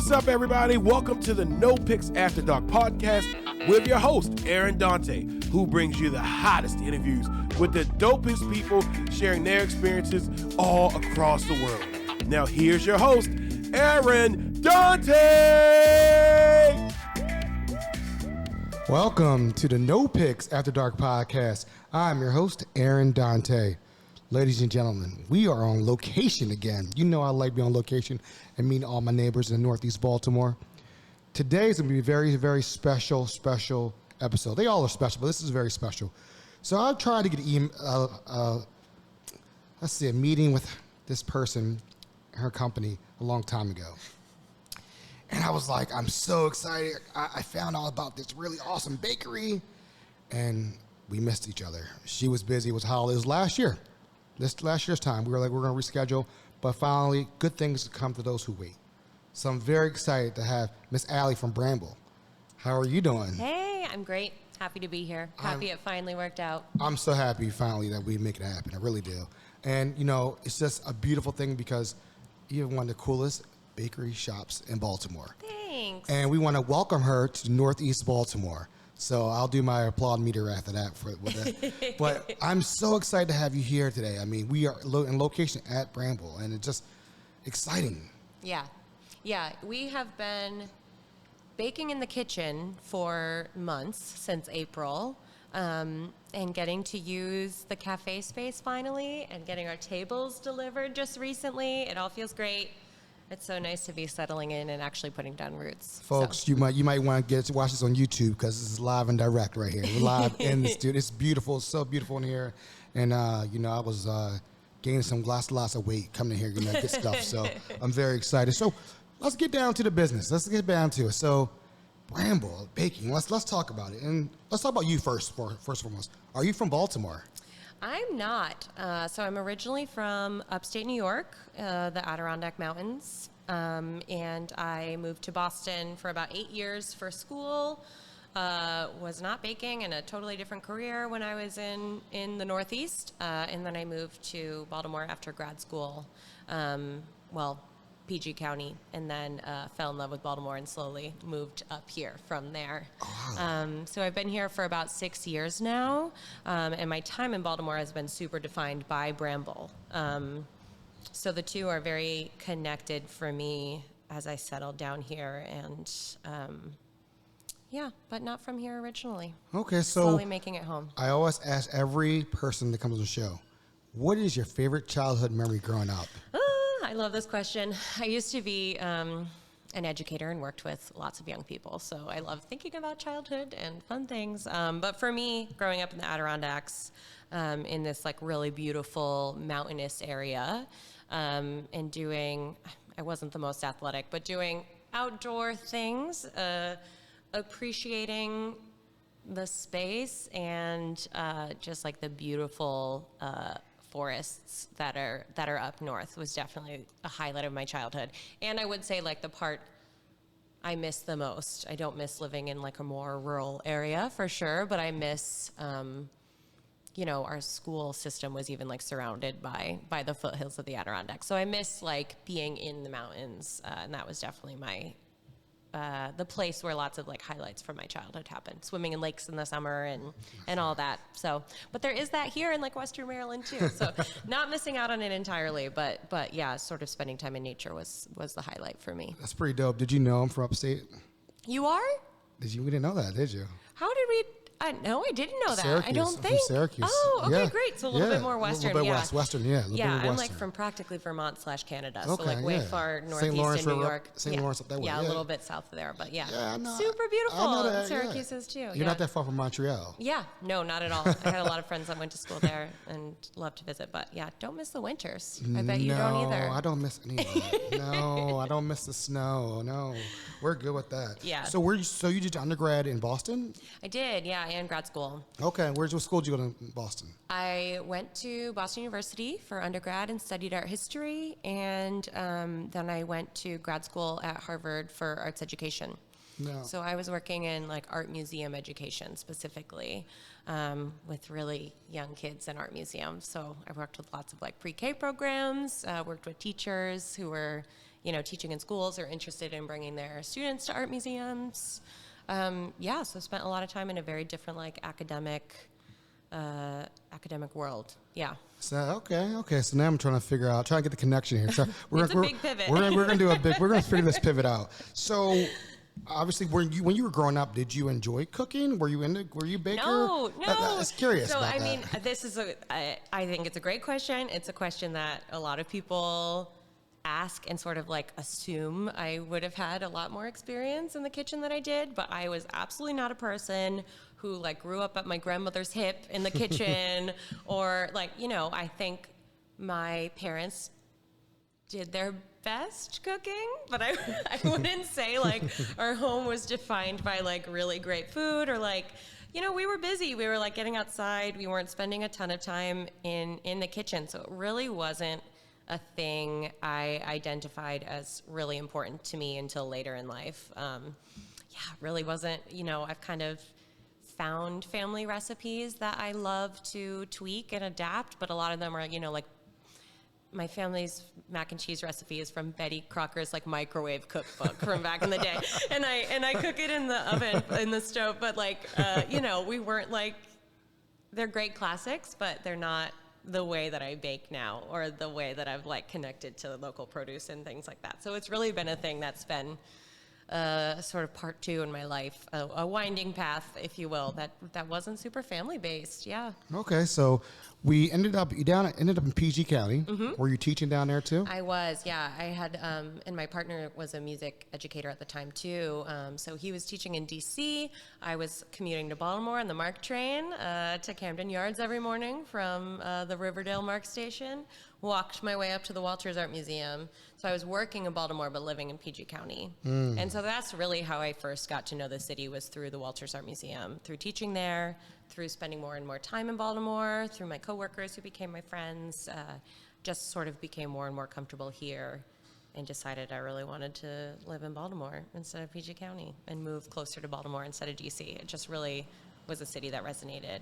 What's up, everybody? Welcome to the No Picks After Dark podcast with your host, Aaron Dante, who brings you the hottest interviews with the dopest people sharing their experiences all across the world. Now, here's your host, Aaron Dante! Welcome to the No Picks After Dark podcast. I'm your host, Aaron Dante. Ladies and gentlemen, we are on location again. You know I like being on location and meeting all my neighbors in Northeast Baltimore. Today is going to be a very, very special episode. They all are special, but this is very special. So I tried to get a meeting with this person, her company, a long time ago. And I was like, I'm so excited. I found out about this really awesome bakery. And we missed each other. She was busy. It was holidays. It was last year. This last year's time. We were like, we're going to reschedule. But finally, good things come to those who wait. So I'm very excited to have Miss Allie from Bramble. How are you doing? Hey, I'm great. Happy to be here. Happy it finally worked out. I'm so happy finally that we make it happen. I really do. And, you know, it's just a beautiful thing because you have one of the coolest bakery shops in Baltimore. Thanks. And we want to welcome her to Northeast Baltimore. So I'll do my applaud meter after that. But I'm so excited to have you here today. I mean, we are in location at Bramble, and it's just exciting. Yeah. We have been baking in the kitchen for months, since April, and getting to use the cafe space finally, and getting our tables delivered just recently. It all feels great. It's so nice to be settling in and actually putting down roots. Folks, you might want to watch this on YouTube because this is live and direct right here. We're live in the studio. It's beautiful. It's so beautiful in here. And, I was gaining lots of weight coming in here, get stuff. So I'm very excited. So let's get down to the business. Let's get down to it. So Bramble Baking, let's talk about it. And let's talk about you first and foremost. Are you from Baltimore? I'm not. So I'm originally from upstate New York, the Adirondack Mountains, and I moved to Boston for about 8 years for school. Was not baking, in a totally different career when I was in the Northeast, and then I moved to Baltimore after grad school. PG County, and then fell in love with Baltimore and slowly moved up here from there. Oh, wow. So I've been here for about 6 years now, and my time in Baltimore has been super defined by Bramble. So the two are very connected for me as I settled down here, and but not from here originally. Okay, so slowly making it home. I always ask every person that comes on the show, what is your favorite childhood memory growing up? I love this question. I used to be an educator and worked with lots of young people, so I love thinking about childhood and fun things. But for me, growing up in the Adirondacks, in this like really beautiful mountainous area, and I wasn't the most athletic, but doing outdoor things, appreciating the space and just like the beautiful forests that are up north was definitely a highlight of my childhood. And I would say like the part I miss the most. I don't miss living in like a more rural area for sure, but I miss our school system was even like surrounded by the foothills of the Adirondacks. So I miss like being in the mountains, and that was definitely the place where lots of like highlights from my childhood happened. Swimming in lakes in the summer and all that. So, but there is that here in like Western Maryland too. So not missing out on it entirely, but yeah, sort of spending time in nature was the highlight for me. That's pretty dope. Did you know I'm from upstate? You are? We didn't know that, did you? How did we? No, I didn't know that. Syracuse. I don't think. From Syracuse. Oh, okay, yeah. great. So a little bit more Western. A little bit Western, yeah. I'm like from practically Vermont / Canada. Okay, so like way far northeast in New York. St. Lawrence up that way. Yeah, a little bit south of there, but Yeah, I know. Super beautiful. I know that, Syracuse is too. You're not that far from Montreal. Yeah, no, not at all. I had a lot of friends that went to school there and love to visit, but yeah, don't miss the winters. I bet you don't either. No, I don't miss any of that. No, I don't miss the snow. No, we're good with that. Yeah. So you did your undergrad in Boston? I did, yeah, and grad school. Okay, what school did you go to in Boston? I went to Boston University for undergrad and studied art history, and then I went to grad school at Harvard for arts education. No. So I was working in like art museum education specifically, with really young kids in art museums. So I worked with lots of like pre-K programs, worked with teachers who were, teaching in schools or interested in bringing their students to art museums. So spent a lot of time in a very different academic world. Yeah. So okay. So now I'm trying to get the connection here. So It's a big pivot. We're gonna figure this pivot out. So obviously, when you were growing up, did you enjoy cooking? Were you a baker? No. I was curious. So about I that. mean, I think it's a great question. It's a question that a lot of people ask and sort of assume I would have had a lot more experience in the kitchen than I did, but I was absolutely not a person who grew up at my grandmother's hip in the kitchen or I think my parents did their best cooking, but I wouldn't say our home was defined by really great food or we were busy. We were getting outside. We weren't spending a ton of time in the kitchen. So it really wasn't a thing I identified as really important to me until later in life. It really wasn't, I've kind of found family recipes that I love to tweak and adapt, but a lot of them are, my family's mac and cheese recipe is from Betty Crocker's microwave cookbook from back in the day. And I cook it in the oven, in the stove, but we weren't they're great classics, but they're not the way that I bake now or the way that I've connected to local produce and things like that. So it's really been a thing that's been sort of part two in my life, a winding path, if you will, that wasn't super family based. Yeah. Okay, so you ended up in PG County. Mm-hmm. Were you teaching down there too? I was, yeah. I had, and my partner was a music educator at the time too. So he was teaching in DC. I was commuting to Baltimore on the MARC train to Camden Yards every morning from the Riverdale MARC station. Walked my way up to the Walters Art Museum. So I was working in Baltimore but living in PG County. And so that's really how I first got to know the city, was through the Walters Art Museum, through teaching there, through spending more and more time in Baltimore, through my coworkers who became my friends, just sort of became more and more comfortable here and decided I really wanted to live in Baltimore instead of PG County and move closer to Baltimore instead of DC. It just really was a city that resonated.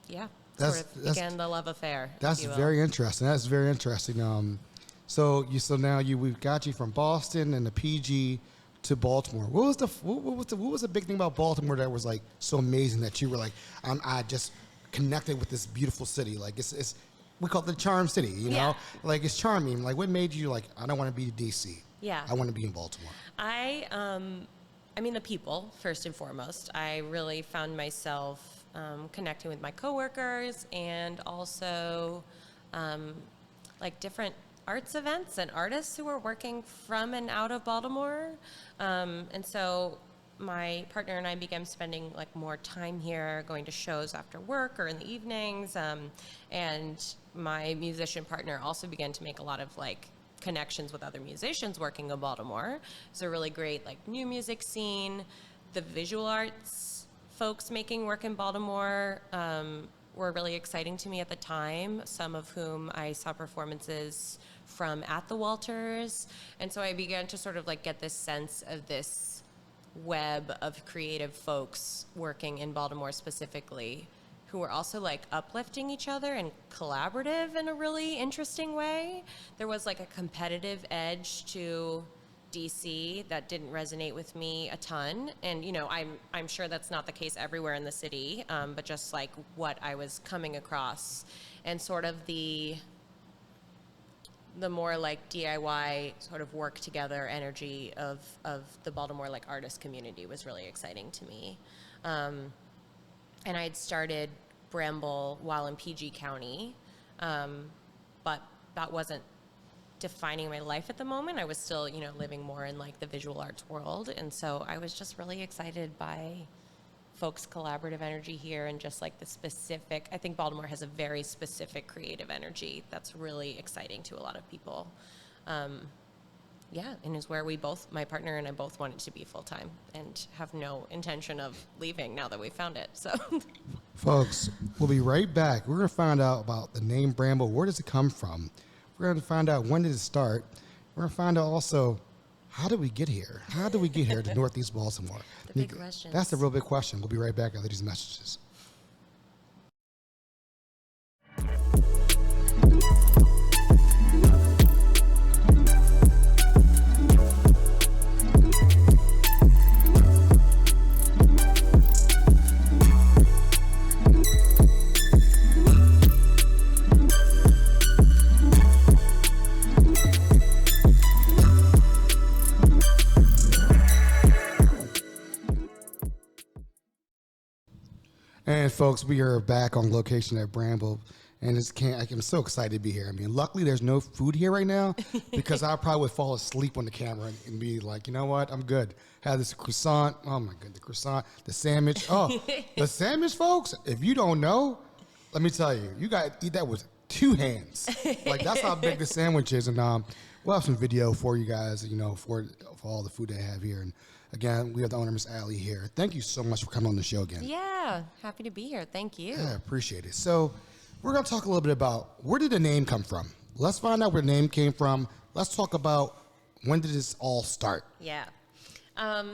Again, the love affair. That's very interesting. That's very interesting. So now we've got you from Boston and the PG to Baltimore. What was the big thing about Baltimore that was so amazing that you were I just connected with this beautiful city? It's we call it the charm city, you know? It's charming. What made you I don't want to be DC. Yeah. I want to be in Baltimore. I mean, the people, first and foremost. I really found myself connecting with my coworkers and also different arts events and artists who were working from and out of Baltimore. And so my partner and I began spending more time here, going to shows after work or in the evenings. And my musician partner also began to make a lot of connections with other musicians working in Baltimore. It's a really great new music scene. The visual arts folks making work in Baltimore were really exciting to me at the time, some of whom I saw performances from at the Walters. And so I began to sort of get this sense of this web of creative folks working in Baltimore specifically, who were also uplifting each other and collaborative in a really interesting way. There was a competitive edge to DC that didn't resonate with me a ton, and I'm sure that's not the case everywhere in the city, but just what I was coming across, and sort of the more DIY sort of work together energy of the Baltimore artist community was really exciting to me. And I had started Bramble while in PG County, but that wasn't defining my life at the moment. I was still, living more in the visual arts world. And so I was just really excited by folks' collaborative energy here and just the specific, I think Baltimore has a very specific creative energy that's really exciting to a lot of people. And is where my partner and I both wanted to be full-time and have no intention of leaving now that we found it. So, folks, we'll be right back. We're going to find out about the name Bramble. Where does it come from? We're going to find out when did it start. We're going to find out also, how did we get here? How did we get here to Northeast Baltimore? The big question. That's the real big question. We'll be right back after these messages. folks, we are back on location at Bramble, and I'm so excited to be here. I mean, luckily there's no food here right now because I probably would fall asleep on the camera and be like, you know what, I'm good. Have this croissant. Oh my god, the croissant, the sandwich. Oh, the sandwich, folks. If you don't know, let me tell you, you got to eat that with 2 hands. Like that's how big the sandwich is, and we'll have some video for you guys, for all the food they have here. And again, we have the owner, Miss Allie, here. Thank you so much for coming on the show again. Yeah, happy to be here. Thank you. Yeah, appreciate it. So we're going to talk a little bit about where did the name come from? Let's find out where the name came from. Let's talk about when did this all start? Yeah.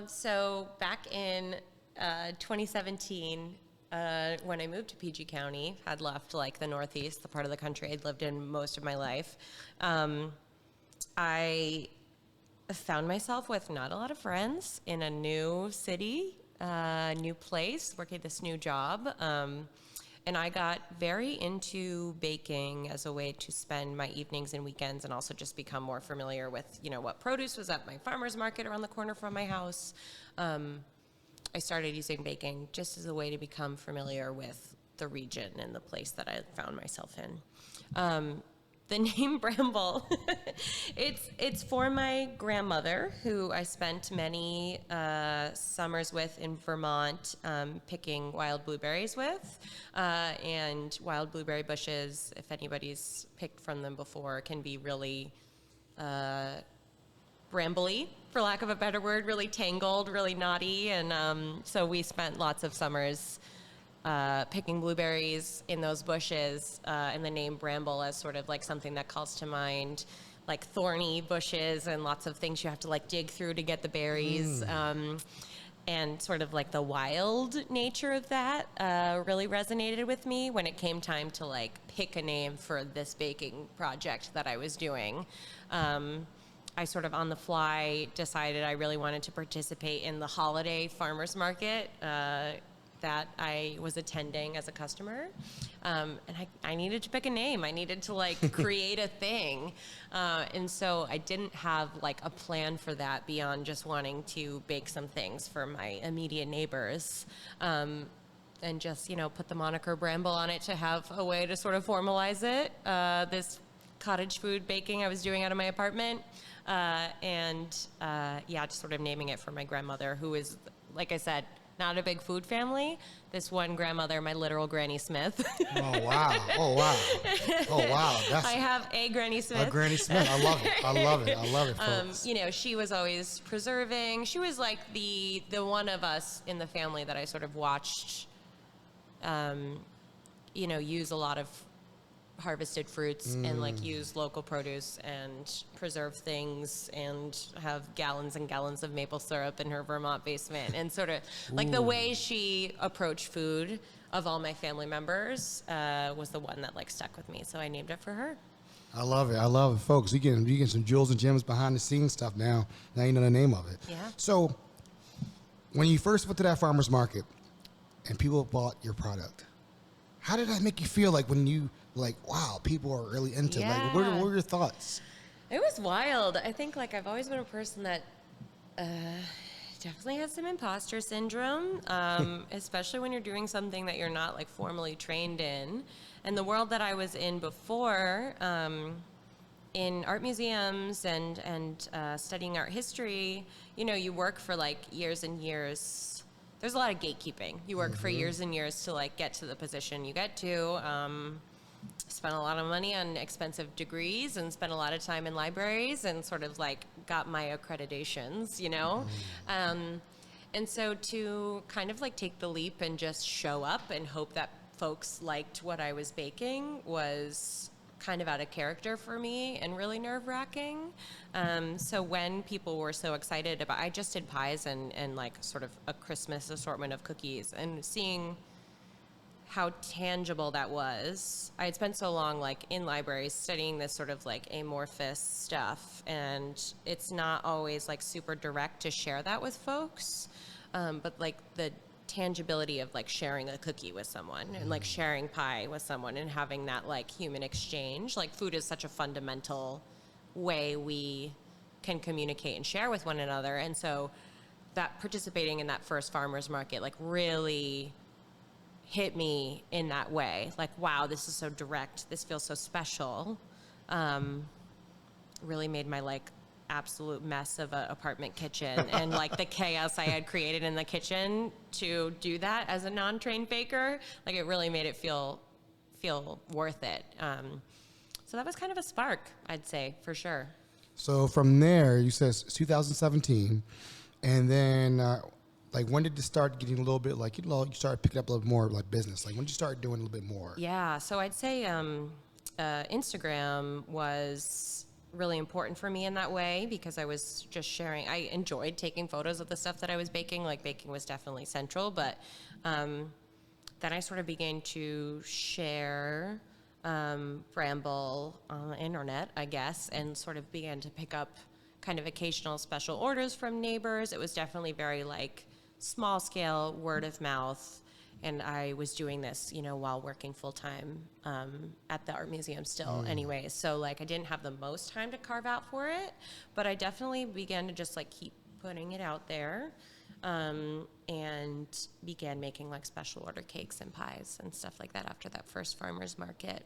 So back in 2017, when I moved to PG County, I'd left like the Northeast, the part of the country I'd lived in most of my life. I found myself with not a lot of friends in a new city, new place, working this new job. And I got very into baking as a way to spend my evenings and weekends and also just become more familiar with, what produce was at my farmer's market around the corner from my house. I started using baking just as a way to become familiar with the region and the place that I found myself in. The name Bramble, it's for my grandmother, who I spent many summers with in Vermont, picking wild blueberries with. And wild blueberry bushes, if anybody's picked from them before, can be really brambly, for lack of a better word, really tangled, really knotty. And so we spent lots of summers picking blueberries in those bushes, and the name Bramble as sort of like something that calls to mind like thorny bushes and lots of things you have to like dig through to get the berries. And sort of like the wild nature of that really resonated with me when it came time to like pick a name for this baking project that I was doing. I sort of on the fly decided I really wanted to participate in the holiday farmers market that I was attending as a customer. And I needed to pick a name. I needed to like create a thing. And so I didn't have like a plan for that beyond just wanting to bake some things for my immediate neighbors. And just, put the moniker Bramble on it to have a way to sort of formalize it. This cottage food baking I was doing out of my apartment. Just sort of naming it for my grandmother, who is, like I said, not a big food family. This one grandmother, my literal Granny Smith. Oh, wow. Oh, wow. Oh, wow. I have a Granny Smith. A Granny Smith. I love it. I love it. I love it, folks. She was always preserving. She was like the one of us in the family that I sort of watched, use a lot of harvested fruits and like use local produce and preserve things and have gallons and gallons of maple syrup in her Vermont basement, and sort of like the way she approached food of all my family members was the one that like stuck with me, so I named it for her. I love it, folks. You get some jewels and gems behind the scenes stuff now you know the name of it. Yeah. So when you first went to that farmer's market and people bought your product, how did that make you feel? Like when you wow, people are really into it. Like, what were your thoughts? It was wild. I think like I've always been a person that definitely has some imposter syndrome, especially when you're doing something that you're not like formally trained in. And the world that I was in before, in art museums and studying art history, you work for like years and years. There's a lot of gatekeeping. You work for years and years to like get to the position you get to. Spent a lot of money on expensive degrees and spent a lot of time in libraries and sort of like got my accreditations, and so to kind of like take the leap and just show up and hope that folks liked what I was baking was kind of out of character for me and really nerve-wracking. So when people were so excited I just did pies and like sort of a Christmas assortment of cookies, and seeing how tangible that was. I had spent so long like in libraries studying this sort of like amorphous stuff, and it's not always like super direct to share that with folks, but like the tangibility of like sharing a cookie with someone and like sharing pie with someone and having that like human exchange. Like food is such a fundamental way we can communicate and share with one another, and so that participating in that first farmers market like really hit me in that way. Like, wow, this is so direct. This feels so special. Really made my like absolute mess of an apartment kitchen and like the chaos I had created in the kitchen to do that as a non-trained baker. Like, it really made it feel worth it. So that was kind of a spark, I'd say, for sure. So from there, you said it's 2017, and then like when did it start getting a little bit like, you know, you started picking up a little more like business? Like when did you start doing a little bit more? Yeah, so I'd say Instagram was really important for me in that way because I was just sharing. I enjoyed taking photos of the stuff that I was baking. Like, baking was definitely central, but then I sort of began to share Bramble on the internet, I guess, and sort of began to pick up kind of occasional special orders from neighbors. It was definitely very like small scale, word of mouth. And I was doing this, you know, while working full time at the art museum still anyway. So like I didn't have the most time to carve out for it, but I definitely began to just like keep putting it out there and began making like special order cakes and pies and stuff like that after that first farmer's market.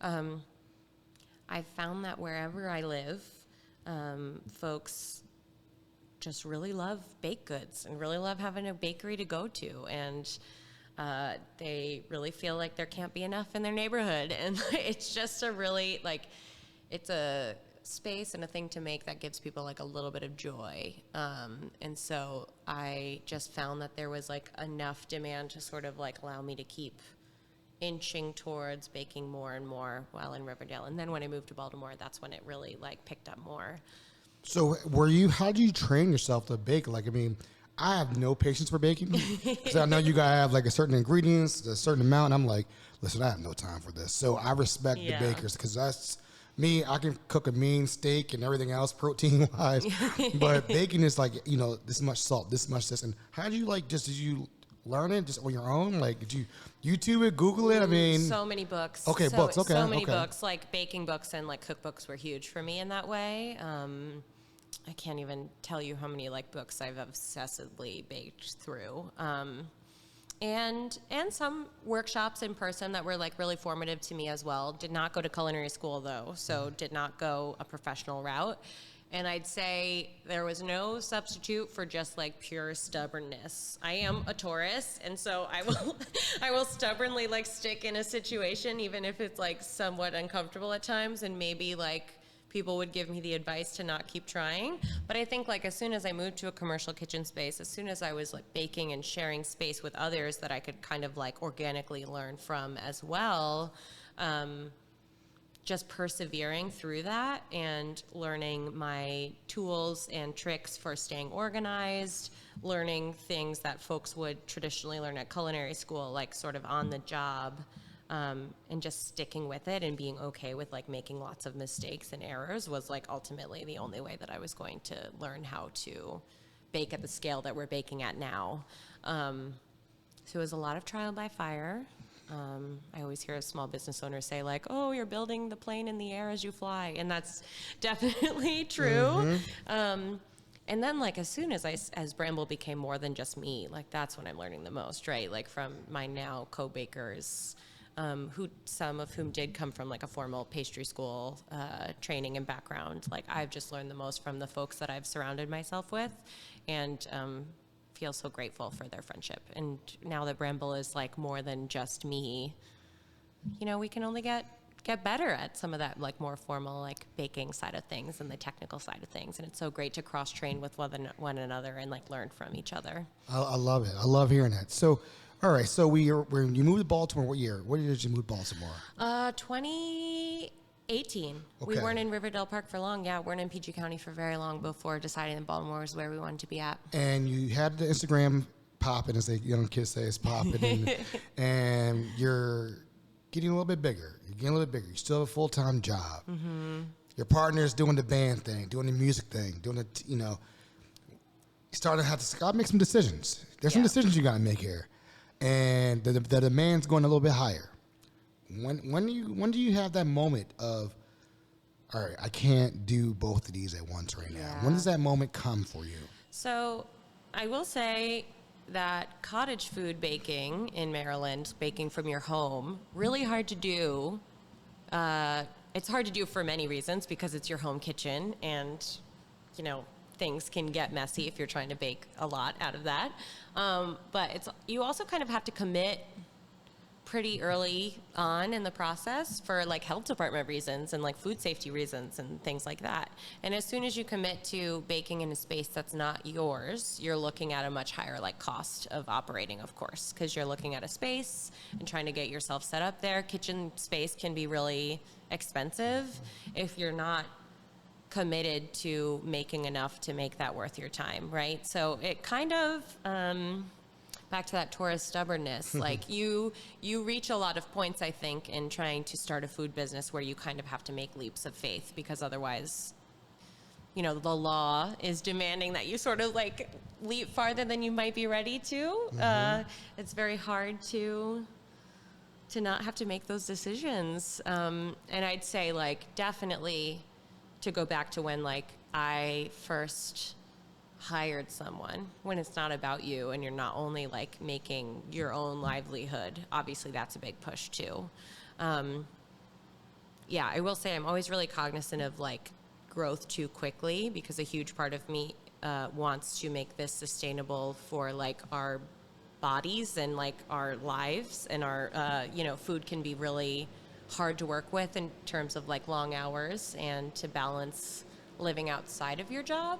I found that wherever I live, folks just really love baked goods and really love having a bakery to go to. And they really feel like there can't be enough in their neighborhood. And it's just a really, like, it's a space and a thing to make that gives people like a little bit of joy. And so I just found that there was like enough demand to sort of like allow me to keep inching towards baking more and more while in Riverdale. And then when I moved to Baltimore, that's when it really like picked up more. So how do you train yourself to bake? Like, I mean, I have no patience for baking because I know you gotta have like a certain ingredients, a certain amount. And I'm like, listen, I have no time for this. So I respect the bakers because that's me. I can cook a mean steak and everything else protein wise, but baking is like, you know, this much salt, this much this. And how do you like, did you learn it just on your own? Like, did you YouTube it, Google it? I mean, so many books. Okay, books. Okay, so many books. Like baking books and like cookbooks were huge for me in that way. I can't even tell you how many like books I've obsessively baked through. And some workshops in person that were like really formative to me as well. Did not go to culinary school though, so did not go a professional route. And I'd say there was no substitute for just like pure stubbornness. I am a Taurus, and so I will stubbornly like stick in a situation even if it's like somewhat uncomfortable at times, and maybe like people would give me the advice to not keep trying. But I think like as soon as I moved to a commercial kitchen space, as soon as I was like baking and sharing space with others that I could kind of like organically learn from as well, just persevering through that and learning my tools and tricks for staying organized, learning things that folks would traditionally learn at culinary school, like sort of on the job, and just sticking with it and being okay with like making lots of mistakes and errors was like ultimately the only way that I was going to learn how to bake at the scale that we're baking at now. So it was a lot of trial by fire. I always hear a small business owner say like, oh, you're building the plane in the air as you fly. And that's definitely true. And then like as soon as Bramble became more than just me, like that's when I'm learning the most, right? Like from my now co-bakers, some of whom did come from like a formal pastry school training and background. Like I've just learned the most from the folks that I've surrounded myself with, and feel so grateful for their friendship. And now that Bramble is like more than just me, you know, we can only get better at some of that like more formal like baking side of things and the technical side of things. And it's so great to cross train with one another and like learn from each other. I love it. I love hearing that. So, all right. So when you moved to Baltimore, what year? What year did you move to Baltimore? 2018. We Okay. weren't in Riverdale Park for long. Yeah, weren't in PG County for very long before deciding that Baltimore was where we wanted to be at. And you had the Instagram popping, as the young kids say, it's popping, and you're getting a little bit bigger. You're getting a little bit bigger. You still have a full-time job. Your partner's doing the band thing, doing the music thing, doing the, you know, you started to have to gotta make some decisions. There's some decisions you got to make here. And the demand's going a little bit higher. When do you have that moment of, all right, I can't do both of these at once right now? When does that moment come for you? So I will say that cottage food baking in Maryland, baking from your home, really hard to do. It's hard to do for many reasons because it's your home kitchen and, you know, things can get messy if you're trying to bake a lot out of that. But you also kind of have to commit pretty early on in the process for like health department reasons and like food safety reasons and things like that. And as soon as you commit to baking in a space that's not yours, you're looking at a much higher like cost of operating, of course, because you're looking at a space and trying to get yourself set up there. Kitchen space can be really expensive if you're not committed to making enough to make that worth your time, right? So it kind of back to that Taurus stubbornness. Like you reach a lot of points, I think, in trying to start a food business where you kind of have to make leaps of faith because otherwise, you know, the law is demanding that you sort of like leap farther than you might be ready to. It's very hard to not have to make those decisions. And I'd say like definitely to go back to when like I first hired someone, when it's not about you and you're not only like making your own livelihood, obviously that's a big push too. Yeah, I will say I'm always really cognizant of like growth too quickly because a huge part of me wants to make this sustainable for like our bodies and like our lives and our, you know, food can be really hard to work with in terms of like long hours and to balance living outside of your job.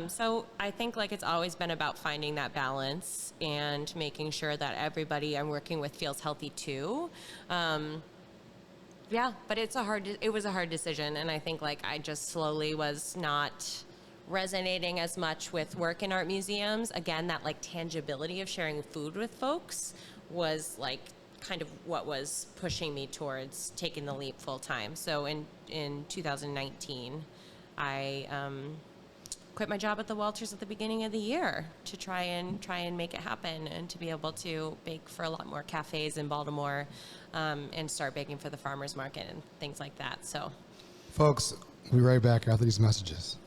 So I think like it's always been about finding that balance and making sure that everybody I'm working with feels healthy too. Yeah, but it was a hard decision. And I think like I just slowly was not resonating as much with work in art museums. Again, that like tangibility of sharing food with folks was like kind of what was pushing me towards taking the leap full time. So in 2019, I quit my job at the Walters at the beginning of the year to try and make it happen and to be able to bake for a lot more cafes in Baltimore and start baking for the farmers market and things like that. So, Folks, we'll be right back after these messages.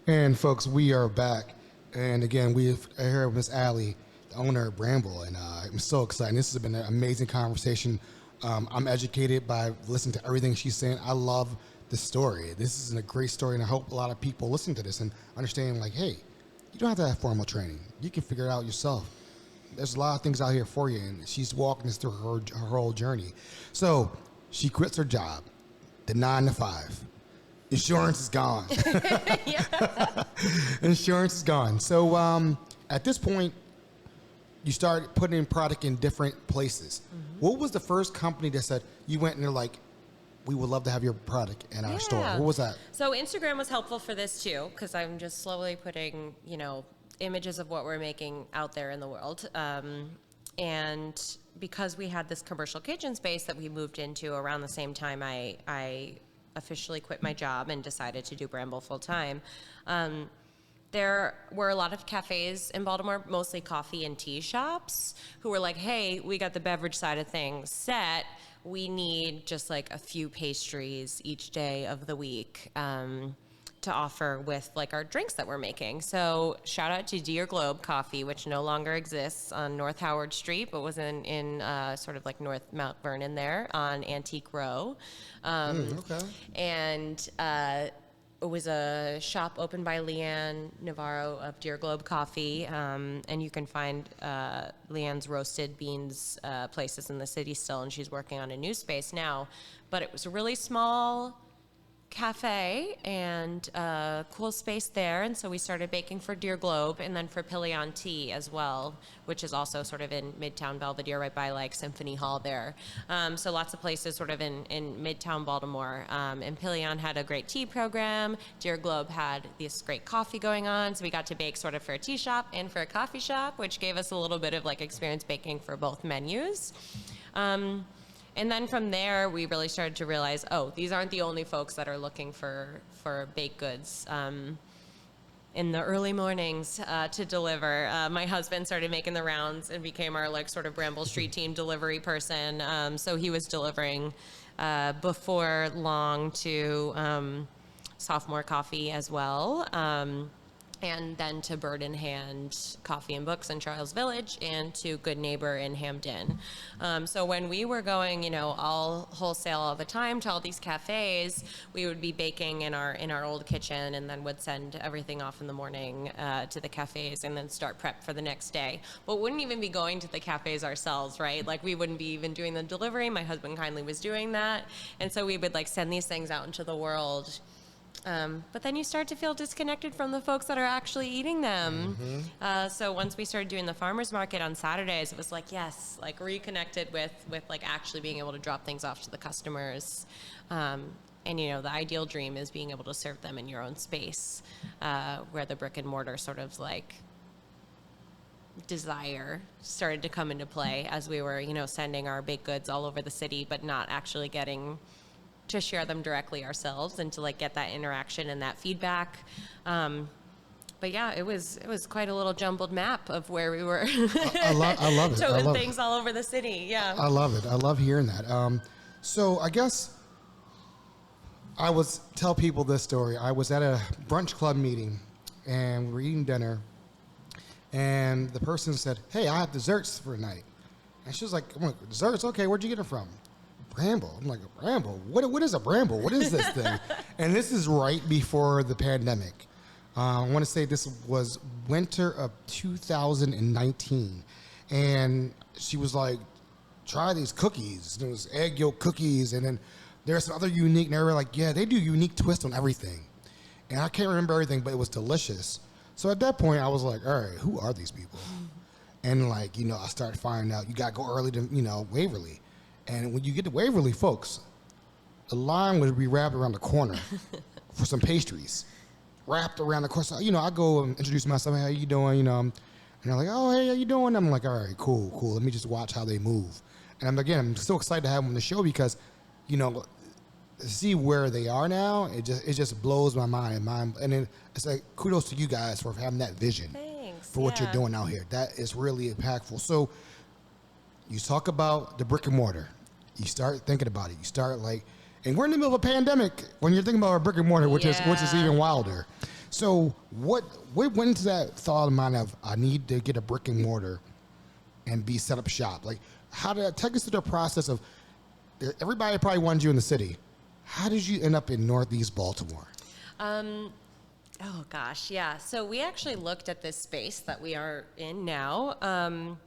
And folks, we are back. And again, we've here with Miss Allie, the owner of Bramble, and I'm so excited. This has been an amazing conversation. I'm educated by listening to everything she's saying. I love the story. This is a great story, and I hope a lot of people listen to this and understand, like, hey, you don't have to have formal training. You can figure it out yourself. There's a lot of things out here for you, and she's walking us through her whole journey. So she quits her job, the 9 to 5. Insurance is gone. Insurance is gone. So at this point, you started putting in product in different places. Mm-hmm. What was the first company that said, you went and they're like, we would love to have your product in our store? What was that? So Instagram was helpful for this too, because I'm just slowly putting, you know, images of what we're making out there in the world. And because we had this commercial kitchen space that we moved into around the same time I officially quit my job and decided to do Bramble full time. There were a lot of cafes in Baltimore, mostly coffee and tea shops, who were like, hey, we got the beverage side of things set. We need just like a few pastries each day of the week to offer with like our drinks that we're making. So shout out to Dear Globe Coffee, which no longer exists on North Howard Street, but was in sort of like North Mount Vernon there on Antique Row. Okay. And it was a shop opened by Leanne Navarro of Dear Globe Coffee, and you can find Leanne's roasted beans places in the city still, and she's working on a new space now. But it was a really small cafe and a cool space there, and so we started baking for Deer Globe and then for Pillion Tea as well, which is also sort of in Midtown Belvedere, right by like Symphony Hall there. So lots of places sort of in Midtown Baltimore. And Pillion had a great tea program. Deer Globe had this great coffee going on, so we got to bake sort of for a tea shop and for a coffee shop, which gave us a little bit of like experience baking for both menus. And then from there, we really started to realize, oh, these aren't the only folks that are looking for baked goods in the early mornings to deliver. My husband started making the rounds and became our like sort of Bramble Street team delivery person. So he was delivering before long to Sophomore Coffee as well. And then to Bird in Hand Coffee and Books in Charles Village, and to Good Neighbor in Hamden. So when we were going, you know, all wholesale all the time to all these cafes, we would be baking in our old kitchen, and then would send everything off in the morning to the cafes, and then start prep for the next day. But wouldn't even be going to the cafes ourselves, right? Like we wouldn't be even doing the delivery. My husband kindly was doing that, and so we would like send these things out into the world. But then you start to feel disconnected from the folks that are actually eating them. So once we started doing the farmers market on Saturdays, it was like, yes, like reconnected with like actually being able to drop things off to the customers. And, you know, the ideal dream is being able to serve them in your own space, where the brick and mortar sort of like desire started to come into play as we were, you know, sending our baked goods all over the city, but not actually getting to share them directly ourselves and to like get that interaction and that feedback. But yeah, it was quite a little jumbled map of where we were. I love it. Toting things all over the city. Yeah. I love it. I love hearing that. So I guess I was tell people this story. I was at a brunch club meeting and we were eating dinner, and the person said, "Hey, I have desserts for tonight." And she was like, "I'm like, desserts? Okay, where'd you get them from?" Bramble. I'm like, Bramble? What is a Bramble? What is this thing? And this is right before the pandemic. I want to say this was winter of 2019. And she was like, try these cookies. There was egg yolk cookies. And then there's some other unique, and they were like, yeah, they do unique twist on everything. And I can't remember everything, but it was delicious. So at that point, I was like, all right, who are these people? And like, you know, I started finding out you got to go early to, you know, Waverly. And when you get to Waverly, folks, the line would be wrapped around the corner for some pastries. Wrapped around the corner. So, you know, I go and introduce myself. Hey, how you doing? You know, and they're like, oh, hey, how you doing? I'm like, all right, cool. Let me just watch how they move. And I'm so excited to have them on the show because, you know, to see where they are now, it just blows my mind. And then it's like, kudos to you guys for having that vision. Thanks. For what you're doing out here. That is really impactful. So you talk about the brick and mortar. You start thinking about it. You start like, and we're in the middle of a pandemic when you're thinking about a brick and mortar, which is even wilder. So what went into that thought of mine of I need to get a brick and mortar and be set up shop? Like, how did take us through the process of everybody probably wanted you in the city. How did you end up in Northeast Baltimore? Oh gosh, yeah. So we actually looked at this space that we are in now.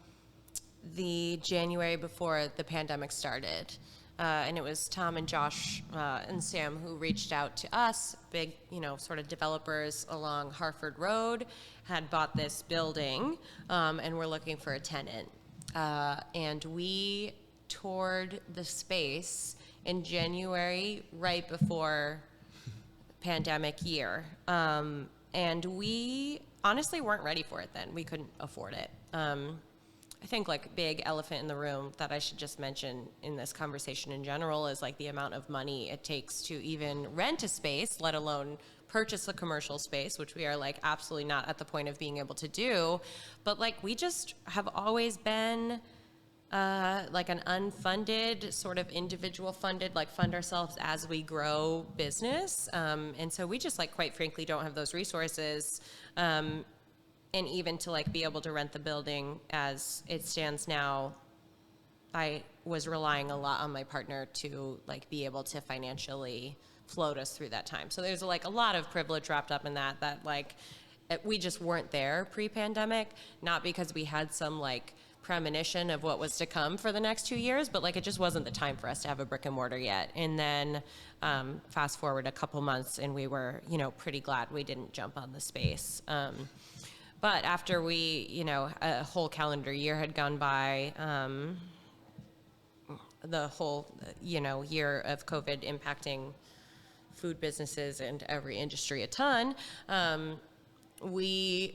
The January before the pandemic started. And it was Tom and Josh and Sam who reached out to us, big, you know, sort of developers along Harford Road, had bought this building and were looking for a tenant. And we toured the space in January, right before pandemic year. And we honestly weren't ready for it then. We couldn't afford it. I think like big elephant in the room that I should just mention in this conversation in general is like the amount of money it takes to even rent a space, let alone purchase a commercial space, which we are like absolutely not at the point of being able to do. But like we just have always been like an unfunded sort of individual funded, like fund ourselves as we grow business. And so we just like quite frankly don't have those resources. And even to like be able to rent the building as it stands now, I was relying a lot on my partner to like be able to financially float us through that time. So there's like a lot of privilege wrapped up in that like we just weren't there pre-pandemic, not because we had some like premonition of what was to come for the next 2 years, but like it just wasn't the time for us to have a brick and mortar yet. And then fast forward a couple months, and we were, pretty glad we didn't jump on the space. But after we, a whole calendar year had gone by, the whole, year of COVID impacting food businesses and every industry a ton,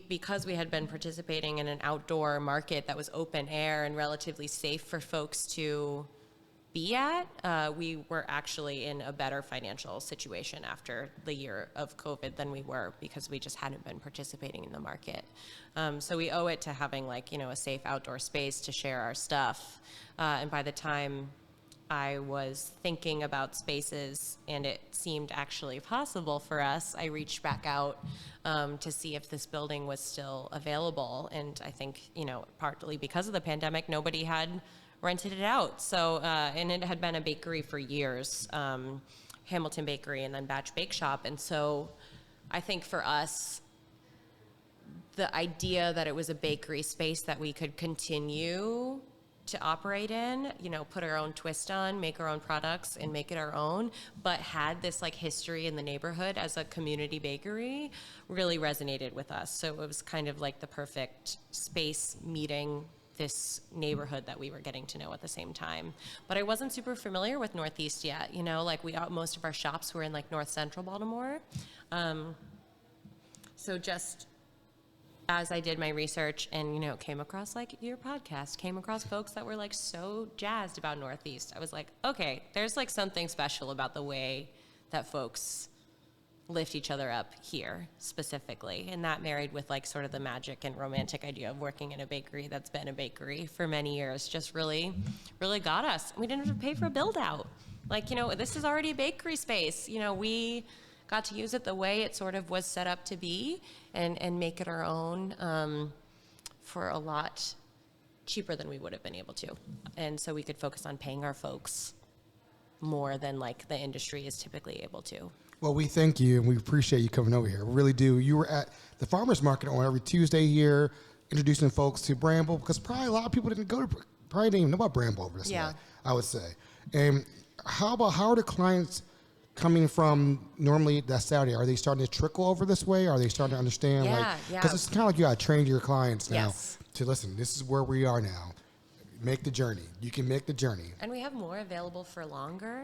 because we had been participating in an outdoor market that was open air and relatively safe for folks to be at, we were actually in a better financial situation after the year of COVID than we were because we just hadn't been participating in the market. So we owe it to having a safe outdoor space to share our stuff. And by the time I was thinking about spaces and it seemed actually possible for us, I reached back out to see if this building was still available. And I think, partly because of the pandemic, nobody had rented it out. So, and it had been a bakery for years, Hamilton Bakery and then Batch Bake Shop. And so I think for us, the idea that it was a bakery space that we could continue to operate in, put our own twist on, make our own products and make it our own, but had this history in the neighborhood as a community bakery really resonated with us. So it was kind of like the perfect space meeting this neighborhood that we were getting to know at the same time. But I wasn't super familiar with Northeast yet, most of our shops were in North Central Baltimore. So just as I did my research and, came across your podcast, came across folks that were so jazzed about Northeast, I was like, okay, there's something special about the way that folks lift each other up here specifically. And that married with sort of the magic and romantic idea of working in a bakery that's been a bakery for many years just really, really got us. We didn't have to pay for a build out. This is already a bakery space. We got to use it the way it sort of was set up to be and make it our own for a lot cheaper than we would have been able to. And so we could focus on paying our folks more than the industry is typically able to. Well, we thank you, and we appreciate you coming over here. We really do. You were at the Farmers Market on every Tuesday here, introducing folks to Bramble, because probably a lot of people probably didn't even know about Bramble over this way, I would say. And how are the clients coming from normally that Saturday? Are they starting to trickle over this way? Are they starting to understand? Because it's kind of like you got to train your clients now to listen. This is where we are now. Make the journey. You can make the journey. And we have more available for longer.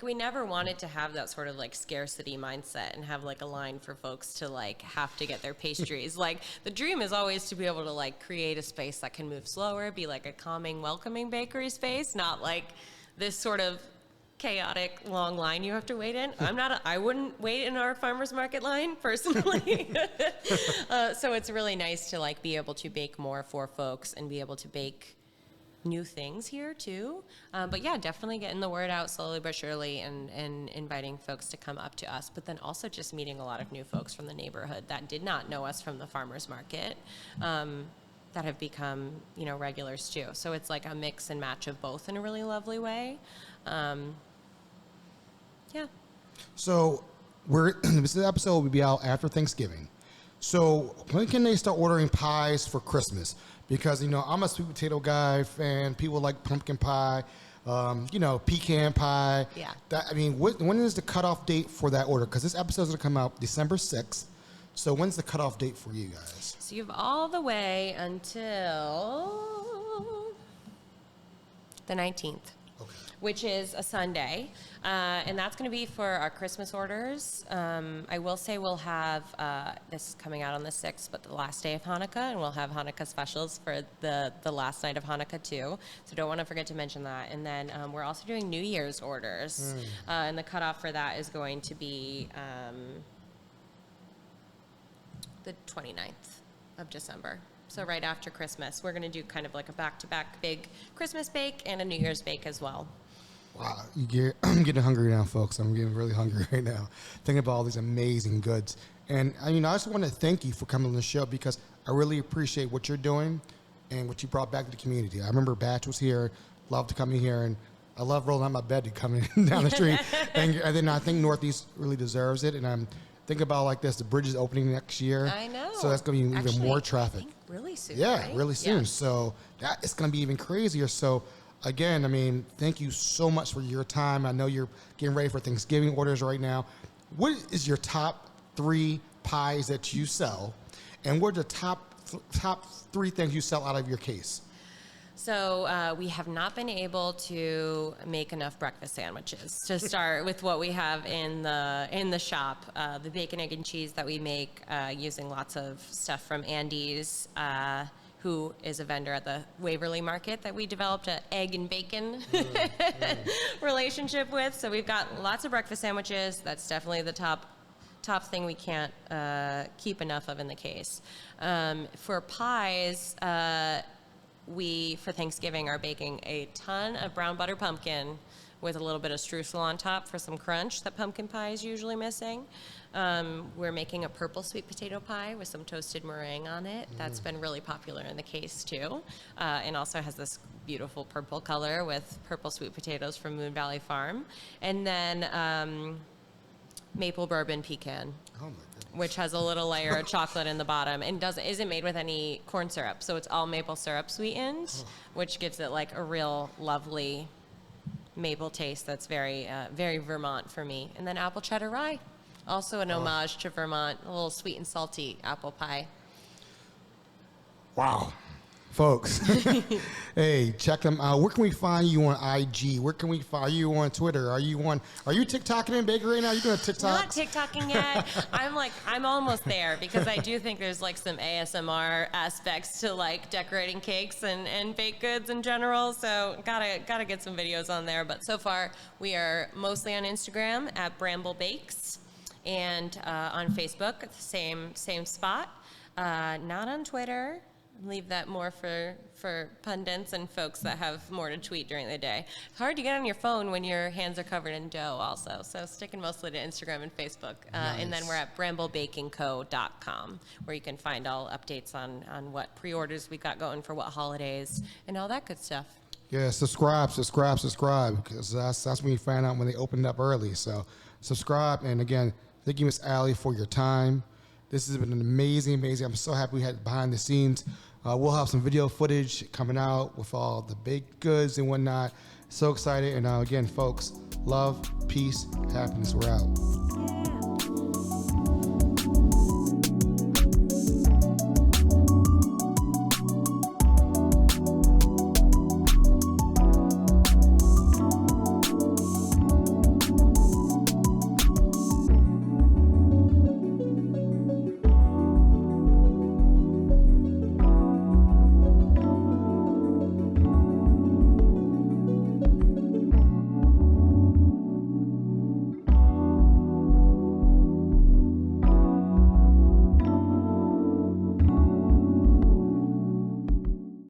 We never wanted to have that sort of scarcity mindset and have a line for folks to have to get their pastries. The dream is always to be able to create a space that can move slower, be a calming, welcoming bakery space, not this sort of chaotic long line you have to wait in. I wouldn't wait in our farmers market line personally. So it's really nice to be able to bake more for folks and be able to bake new things here too. But yeah, definitely getting the word out slowly but surely and inviting folks to come up to us, but then also just meeting a lot of new folks from the neighborhood that did not know us from the farmers market, that have become, regulars too. So it's a mix and match of both in a really lovely way. Yeah. So this episode will be out after Thanksgiving. So when can they start ordering pies for Christmas? Because, I'm a sweet potato guy fan. People like pumpkin pie, pecan pie. Yeah. When is the cutoff date for that order? Because this episode is going to come out December 6th. So when's the cutoff date for you guys? So you have all the way until the 19th. Which is a Sunday, and that's going to be for our Christmas orders. I will say we'll have this coming out on the 6th, but the last day of Hanukkah, and we'll have Hanukkah specials for the last night of Hanukkah too. So don't want to forget to mention that. And then we're also doing New Year's orders, and the cutoff for that is going to be the 29th of December. So right after Christmas, we're going to do kind of a back-to-back big Christmas bake and a New Year's bake as well. Wow, I'm getting hungry now, folks. I'm getting really hungry right now, thinking about all these amazing goods. And I just want to thank you for coming on the show because I really appreciate what you're doing and what you brought back to the community. I remember Batch was here, loved to come in here, and I love rolling out my bed to come in down the street. and then I think Northeast really deserves it, and think about like this: the bridge is opening next year. I know. So that's going to be even more traffic. I think really soon. Yeah, right? really soon. Yeah. So that it's going to be even crazier. So again, I mean, thank you so much for your time. I know you're getting ready for Thanksgiving orders right now. What is your top 3 pies that you sell, and what are the top 3 things you sell out of your case? So we have not been able to make enough breakfast sandwiches to start with what we have in the shop. The bacon, egg, and cheese that we make using lots of stuff from Andy's, who is a vendor at the Waverly Market that we developed an egg and bacon relationship with. So we've got lots of breakfast sandwiches. That's definitely the top thing we can't keep enough of in the case. For pies, we, for Thanksgiving, are baking a ton of brown butter pumpkin with a little bit of streusel on top for some crunch that pumpkin pie is usually missing. We're making a purple sweet potato pie with some toasted meringue on it. That's been really popular in the case, too. And also has this beautiful purple color with purple sweet potatoes from Moon Valley Farm. And then maple bourbon pecan. Oh my goodness. Which has a little layer of chocolate in the bottom and isn't made with any corn syrup. So it's all maple syrup sweetened, which gives it like a real lovely maple taste that's very, very Vermont for me. And then apple cheddar rye, also an homage to Vermont, a little sweet and salty apple pie. Wow. Folks, hey, check them out. Where can we find you on IG? Where can we find you on Twitter? Are you TikToking in bakery right now? Are you doing TikTok? Not TikToking yet. I'm almost there because I do think there's like some ASMR aspects to like decorating cakes and baked goods in general. So gotta get some videos on there. But so far we are mostly on Instagram at Bramble Bakes and on Facebook, same spot. Not on Twitter. Leave that more for pundits and folks that have more to tweet during the day. It's hard to get on your phone when your hands are covered in dough also. So sticking mostly to Instagram and Facebook. Nice. And then we're at bramblebakingco.com where you can find all updates on what pre-orders we got going for what holidays and all that good stuff. Yeah, subscribe, because that's when you find out when they opened up early. So subscribe, and again, thank you, Miss Allie, for your time. This has been an amazing. I'm so happy we had behind the scenes. We'll have some video footage coming out with all the baked goods and whatnot. So excited. And again, folks, love, peace, happiness. We're out.